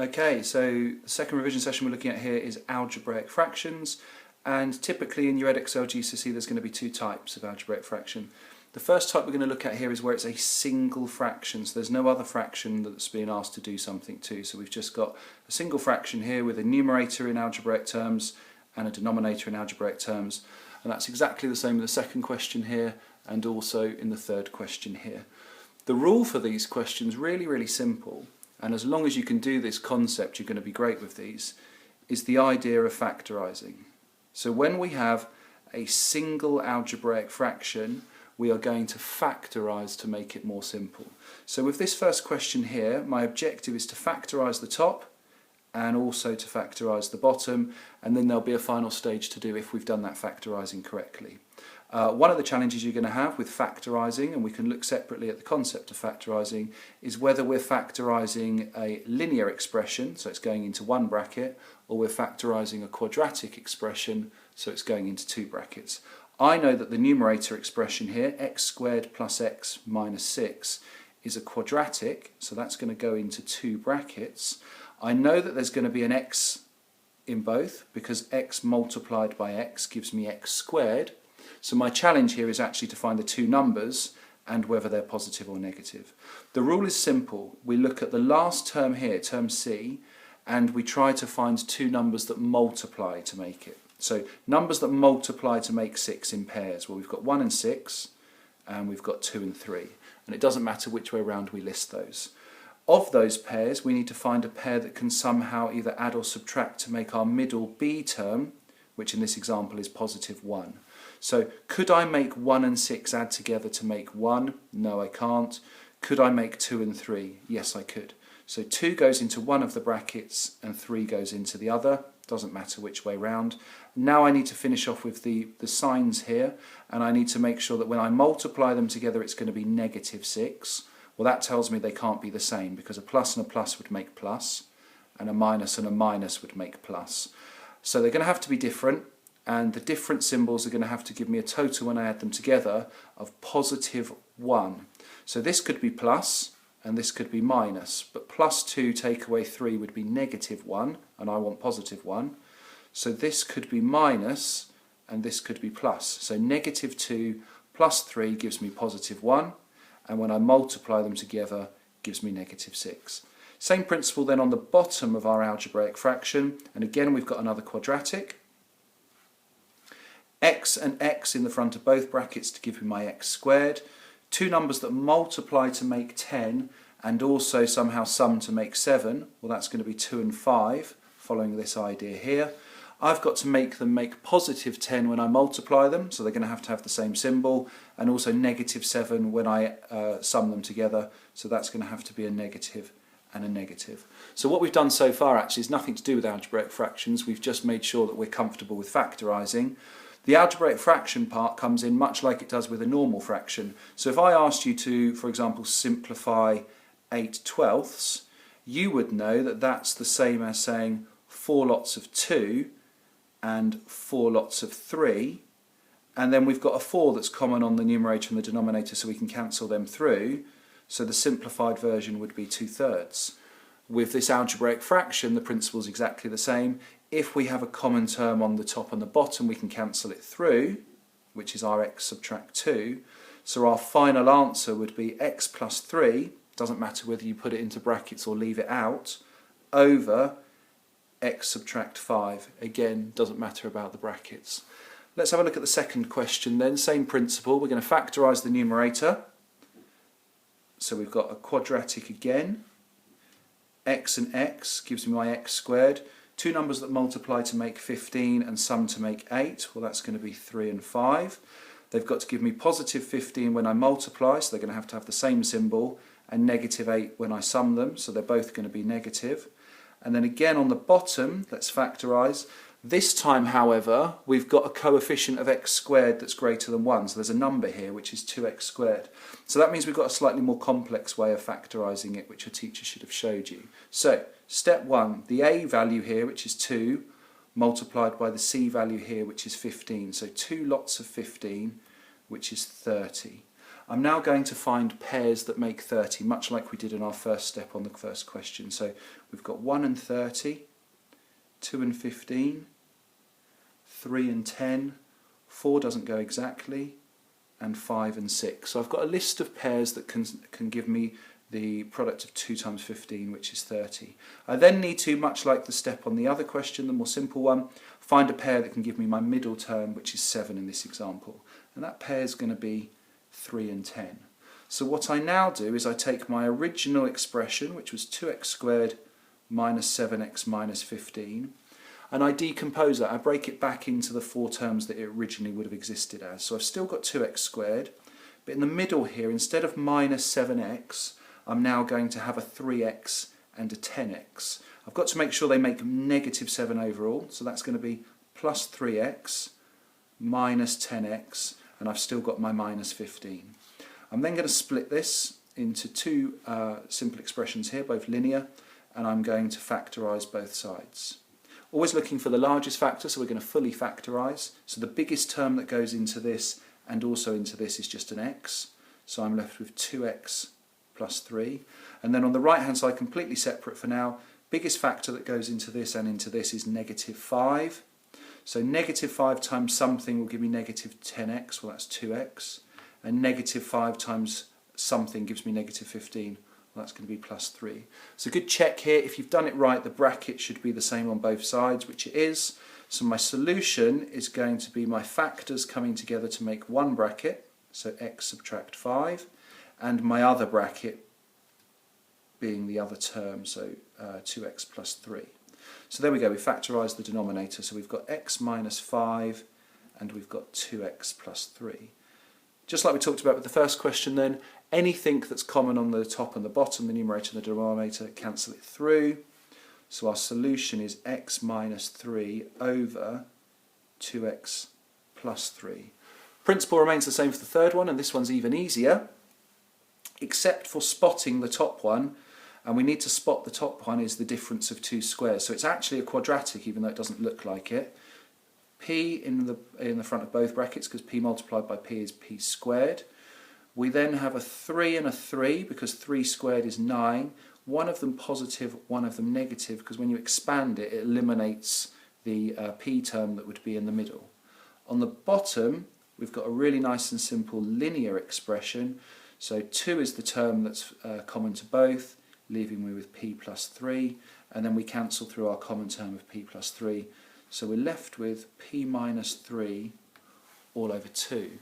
Okay, so the second revision session we're looking at here is algebraic fractions, and typically in your edX GCSE there's going to be two types of algebraic fraction. The first type we're going to look at here is where it's a single fraction, so there's no other fraction that's being asked to do something to. So we've just got a single fraction here with a numerator in algebraic terms and a denominator in algebraic terms, and that's exactly the same in the second question here and also in the third question here. The rule for these questions, really simple, and as long as you can do this concept you're going to be great with these, is the idea of factorizing. So when we have a single algebraic fraction, we are going to factorize to make it more simple. So with this first question here, my objective is to factorize the top and also to factorize the bottom, and then there'll be a final stage to do if we've done that factorizing correctly. One of the challenges you're going to have with factorizing, and we can look separately at the concept of factorizing, is whether we're factorizing a linear expression, so it's going into one bracket, or we're factorizing a quadratic expression, so it's going into two brackets. I know that the numerator expression here, x squared plus x minus 6, is a quadratic, so that's going to go into two brackets. I know that there's going to be an x in both, because x multiplied by x gives me x squared. So my challenge here is actually to find the two numbers and whether they're positive or negative. The rule is simple. We look at the last term here, term C, and we try to find two numbers that multiply to make it. So numbers that multiply to make 6 in pairs. Well, we've got 1 and 6, and we've got 2 and 3. And it doesn't matter which way around we list those. Of those pairs, we need to find a pair that can somehow either add or subtract to make our middle B term, which in this example is positive 1. So could I make 1 and 6 add together to make 1? No, I can't. Could I make 2 and 3? Yes, I could. So 2 goes into one of the brackets and 3 goes into the other. Doesn't matter which way round. Now I need to finish off with the signs here, and I need to make sure that when I multiply them together it's going to be negative 6. Well, that tells me they can't be the same, because a plus and a plus would make plus, and a minus would make plus. So they're going to have to be different, and the different symbols are going to have to give me a total when I add them together of positive 1. So this could be plus and this could be minus, but plus 2 take away 3 would be negative 1, and I want positive 1. So this could be minus and this could be plus. So negative 2 plus 3 gives me positive 1, and when I multiply them together gives me negative 6. Same principle then on the bottom of our algebraic fraction, and again we've got another quadratic. X and x in the front of both brackets to give me my x squared. Two numbers that multiply to make 10 and also somehow sum to make 7. Well, that's going to be 2 and 5, following this idea here. I've got to make them make positive 10 when I multiply them, so they're going to have the same symbol, and also negative 7 when I sum them together, so that's going to have to be a negative and a negative. So what we've done so far actually is nothing to do with algebraic fractions. We've just made sure that we're comfortable with factorizing. The algebraic fraction part comes in much like it does with a normal fraction. So if I asked you to, for example, simplify 8/12, you would know that that's the same as saying 4 lots of 2 and 4 lots of 3, and then we've got a 4 that's common on the numerator and the denominator, so we can cancel them through. So the simplified version would be 2/3. With this algebraic fraction, the principle is exactly the same. If we have a common term on the top and the bottom, we can cancel it through, which is our x subtract 2. So our final answer would be x plus 3, doesn't matter whether you put it into brackets or leave it out, over x subtract 5. Again, doesn't matter about the brackets. Let's have a look at the second question then. Same principle. We're going to factorize the numerator. So we've got a quadratic again. X and x gives me my x squared. Two numbers that multiply to make 15 and sum to make 8. Well, that's going to be 3 and 5. They've got to give me positive 15 when I multiply, so they're going to have the same symbol, and negative 8 when I sum them, so they're both going to be negative. And then again on the bottom, let's factorize. This time, however, we've got a coefficient of x squared that's greater than 1, so there's a number here which is 2x squared. So that means we've got a slightly more complex way of factorizing it, which a teacher should have showed you. So, step 1, the a value here, which is 2, multiplied by the c value here, which is 15. So 2 lots of 15, which is 30. I'm now going to find pairs that make 30, much like we did in our first step on the first question. So we've got 1 and 30, 2 and 15, 3 and 10, 4 doesn't go exactly, and 5 and 6. So I've got a list of pairs that can give me the product of 2 times 15, which is 30. I then need to, much like the step on the other question, the more simple one, find a pair that can give me my middle term, which is 7 in this example. And that pair is going to be 3 and 10. So what I now do is I take my original expression, which was 2x squared minus 7x minus 15, and I decompose that. I break it back into the 4 terms that it originally would have existed as. So I've still got 2x squared, but in the middle here, instead of minus 7x, I'm now going to have a 3x and a 10x. I've got to make sure they make negative 7 overall, so that's going to be plus 3x minus 10x, and I've still got my minus 15. I'm then going to split this into 2 simple expressions here, both linear, and I'm going to factorise both sides. Always looking for the largest factor, so we're going to fully factorise. So the biggest term that goes into this and also into this is just an x, so I'm left with 2x plus 3. And then on the right hand side, completely separate for now, biggest factor that goes into this and into this is negative 5. So negative 5 times something will give me negative 10x, well that's 2x, and negative 5 times something gives me negative 15, well that's going to be plus 3. So good check here, if you've done it right, the bracket should be the same on both sides, which it is. So my solution is going to be my factors coming together to make one bracket, so x subtract 5, and my other bracket being the other term, so 2x plus 3. So there we go, we factorise the denominator, so we've got x minus 5 and we've got 2x plus 3. Just like we talked about with the first question then, anything that's common on the top and the bottom, the numerator and the denominator, cancel it through. So our solution is x minus 3 over 2x plus 3. Principle remains the same for the third one, and this one's even easier, except for spotting the top one. And we need to spot the top one is the difference of 2 squares. So it's actually a quadratic, even though it doesn't look like it. P in the front of both brackets, because p multiplied by p is p squared. We then have a 3 and a 3, because 3 squared is 9. One of them positive, one of them negative, because when you expand it, it eliminates the p term that would be in the middle. On the bottom, we've got a really nice and simple linear expression. So 2 is the term that's common to both, leaving me with p plus 3, and then we cancel through our common term of p plus 3. So we're left with p minus 3 all over 2.